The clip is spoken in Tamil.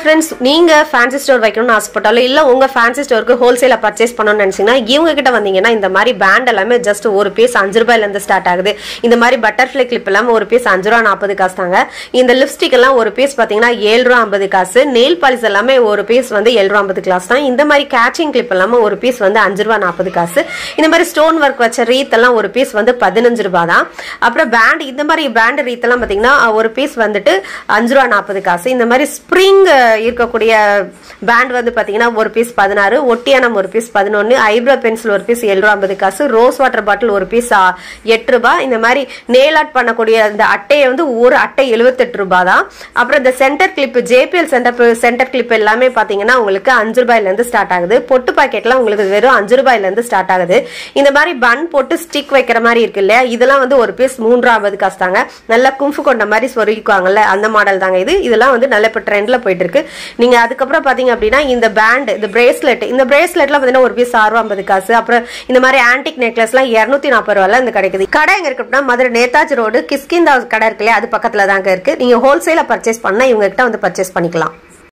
ஃப்ரெண்ட்ஸ், நீங்க ஃபேன்சி ஸ்டோர் வைக்கணும்னு ஆசைப்பட்டாலும் இல்ல உங்க ஃபேன்சி ஸ்டோருக்கு ஹோல்சேல பர்ச்சேஸ் பண்ணணும்னு நினைச்சீங்கன்னா இவங்க கிட்ட வந்தீங்கன்னா இந்த மாதிரி பேண்ட் எல்லாமே ஜஸ்ட் ஒரு பீஸ் 5 ரூபாயில இருந்து ஸ்டார்ட் ஆகுது. இந்த மாதிரி பட்டர்ஃப்ளை கிளிப் எல்லாம் ஒரு பீஸ் 5 ரூபா 40 காசு தாங்க. இந்த லிப்ஸ்டிக் எல்லாம் ஒரு பீஸ் பாத்தீங்கன்னா 7 ரூபா 50 காசு. நெயில் பாலிஷ் எல்லாமே ஒரு பீஸ் வந்து 7 ரூபா 50 காசு தான். இந்த மாதிரி கேச்சிங் கிளிப் எல்லாமே ஒரு பீஸ் வந்து 5 ரூபா 40 காசு. இந்த மாதிரி ஸ்டோன் ஒர்க் வச்ச ரீத் எல்லாம் ஒரு பீஸ் வந்து 15 ரூபா தான். அப்புறம் பேண்ட் இந்த மாதிரி பேண்ட் ரீத் எல்லாம் பாத்தீங்கன்னா ஒரு பீஸ் வந்துட்டு 5 ரூபா 40 காசு. இந்த மாதிரி ஸ்ப்ரிங் இருக்கக்கூடிய பேண்ட் வந்து பாத்தீங்கன்னா ஒரு பீஸ் 16, ஒட்டியானம் ஒரு பீஸ் 11, ஐப்ரோ பென்சில் ஒரு பீஸ் 7 ரூபா 50 காசு, ரோஸ் வாட்டர் பாட்டில் ஒரு பீஸ் 8 ரூபாய். இந்த மாதிரி நெயில் ஆர்ட் பண்ணக்கூடிய இந்த அட்டையை வந்து ஒரு அட்டை 78 ரூபாய் தான். அப்புறம் இந்த centre clip JPL centre clip எல்லாமே பாத்தீங்கன்னா உங்களுக்கு 5 ரூபாயில இருந்து ஸ்டார்ட் ஆகுது. பொட்டு பாக்கெட்லாம் உங்களுக்கு வெறும் 5 ரூபாயில இருந்து ஸ்டார்ட் ஆகுது. இந்த மாதிரி பன் போட்டு ஸ்டிக் வைக்கிற மாதிரி இருக்கு இல்லையா, இதெல்லாம் வந்து ஒரு பீஸ் 3 ரூபா 50 காசு தாங்க. நல்லா கும்ஃபு கொண்ட மாதிரி சொருகிக்குவாங்கல்ல, அந்த மாடல் தாங்க இது. இதெல்லாம் வந்து நல்ல இப்ப ட்ரெண்ட்ல போயிட்டு இருக்கு. நீங்க அதுக்கப்புறம் பாத்தீங்க அப்படின்னா இந்த பேண்ட், இந்த பிரேஸ்லெட்லாம் பாத்தீங்கன்னா ஒரு பீஸ் 6 ரூபா 50 காசு. அப்புறம் இந்த மாதிரி ஆன்டிக் நெக்லஸ் எல்லாம் 240 ரூபாய்ல இந்த கிடைக்குது. கடை எங்க இருக்கு அப்படின்னா மதுரை நேதாஜி ரோடு கிஸ்கிந்தா கடை இருக்கு இல்லையா, அது பக்கத்துல தாங்க இருக்கு. நீங்க ஹோல்சேல பர்ச்சேஸ் பண்ணா இவங்க கிட்ட வந்து பர்ச்சேஸ் பண்ணிக்கலாம்.